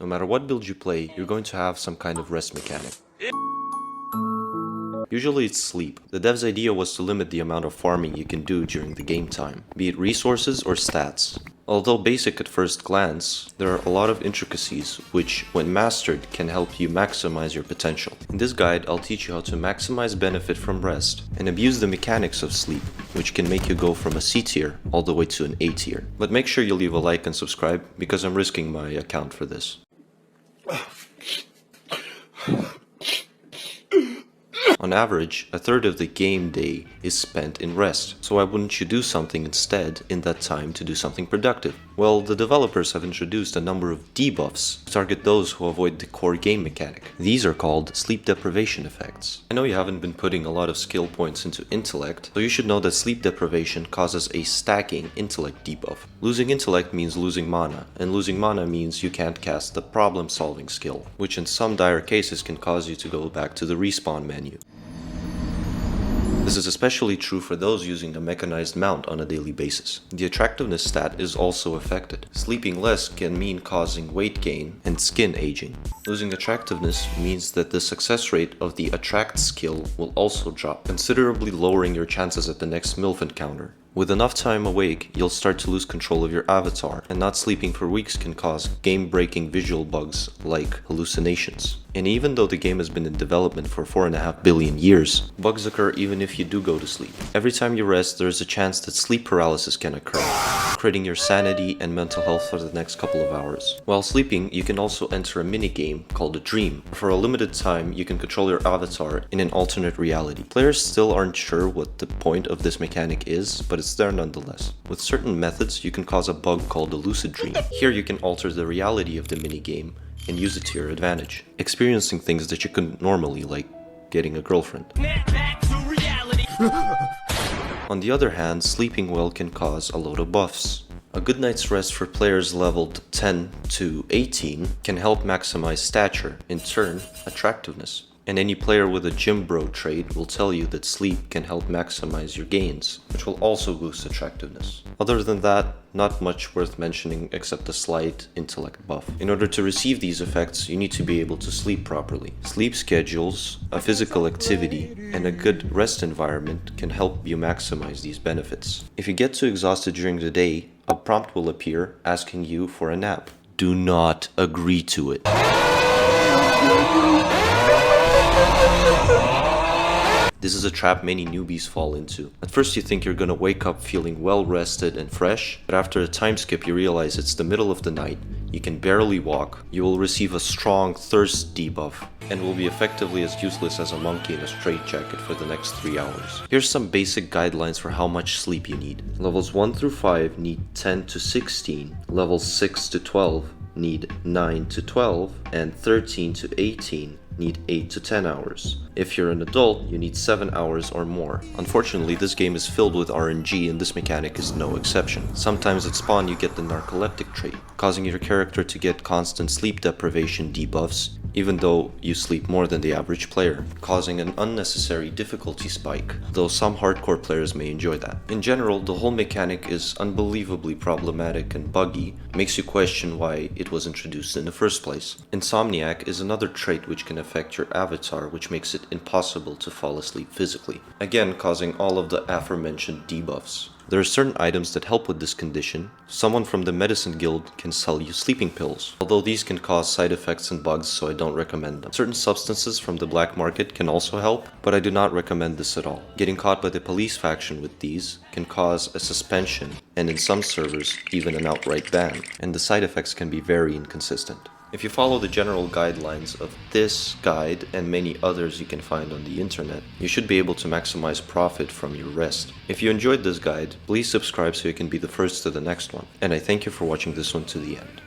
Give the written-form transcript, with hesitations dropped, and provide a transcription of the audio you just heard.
No matter what build you play, you're going to have some kind of rest mechanic. Usually it's sleep. The dev's idea was to limit the amount of farming you can do during the game time, be it resources or stats. Although basic at first glance, there are a lot of intricacies which, when mastered, can help you maximize your potential. In this guide, I'll teach you how to maximize benefit from rest and abuse the mechanics of sleep, which can make you go from a C tier all the way to an A tier. But make sure you leave a like and subscribe, because I'm risking my account for this. On average, a third of the game day is spent in rest, so why wouldn't you do something instead in that time to do something productive? Well, the developers have introduced a number of debuffs to target those who avoid the core game mechanic. These are called sleep deprivation effects. I know you haven't been putting a lot of skill points into intellect, so you should know that sleep deprivation causes a stacking intellect debuff. Losing intellect means losing mana, and losing mana means you can't cast the problem-solving skill, which in some dire cases can cause you to go back to the respawn menu. This is especially true for those using a mechanized mount on a daily basis. The attractiveness stat is also affected. Sleeping less can mean causing weight gain and skin aging. Losing attractiveness means that the success rate of the attract skill will also drop, considerably lowering your chances at the next MILF encounter. With enough time awake, you'll start to lose control of your avatar, and not sleeping for weeks can cause game-breaking visual bugs like hallucinations. And even though the game has been in development for 4.5 billion years, bugs occur even if you do go to sleep. Every time you rest, there is a chance that sleep paralysis can occur, creating your sanity and mental health for the next couple of hours. While sleeping, you can also enter a minigame called a dream. For a limited time, you can control your avatar in an alternate reality. Players still aren't sure what the point of this mechanic is, but it's there nonetheless. With certain methods, you can cause a bug called a lucid dream. Here you can alter the reality of the minigame and use it to your advantage, experiencing things that you couldn't normally, like getting a girlfriend. On the other hand, sleeping well can cause a load of buffs. A good night's rest for players leveled 10 to 18 can help maximize stature, in turn, attractiveness. And any player with a gym bro trait will tell you that sleep can help maximize your gains, which will also boost attractiveness. Other than that, not much worth mentioning except a slight intellect buff. In order to receive these effects, you need to be able to sleep properly. Sleep schedules, a physical activity, and a good rest environment can help you maximize these benefits. If you get too exhausted during the day, a prompt will appear asking you for a nap. Do not agree to it. This is a trap many newbies fall into. At first you think you're gonna wake up feeling well rested and fresh, but after a time skip you realize it's the middle of the night, you can barely walk, you will receive a strong thirst debuff, and will be effectively as useless as a monkey in a straitjacket for the next 3 hours. Here's some basic guidelines for how much sleep you need. Levels 1 through 5 need 10 to 16, levels 6 to 12 need 9 to 12, and 13 to 18 need 8 to 10 hours. If you're an adult, you need 7 hours or more. Unfortunately, this game is filled with RNG and this mechanic is no exception. Sometimes at spawn you get the narcoleptic trait, causing your character to get constant sleep deprivation debuffs, even though you sleep more than the average player, causing an unnecessary difficulty spike, though some hardcore players may enjoy that. In general, the whole mechanic is unbelievably problematic and buggy, makes you question why it was introduced in the first place. Insomniac is another trait which can affect your avatar, which makes it impossible to fall asleep physically, again causing all of the aforementioned debuffs. There are certain items that help with this condition. Someone from the medicine guild can sell you sleeping pills, although these can cause side effects and bugs, so I don't recommend them. Certain substances from the black market can also help, but I do not recommend this at all. Getting caught by the police faction with these can cause a suspension, and in some servers, even an outright ban, and the side effects can be very inconsistent. If you follow the general guidelines of this guide and many others you can find on the internet, you should be able to maximize profit from your rest. If you enjoyed this guide, please subscribe so you can be the first to the next one. And I thank you for watching this one to the end.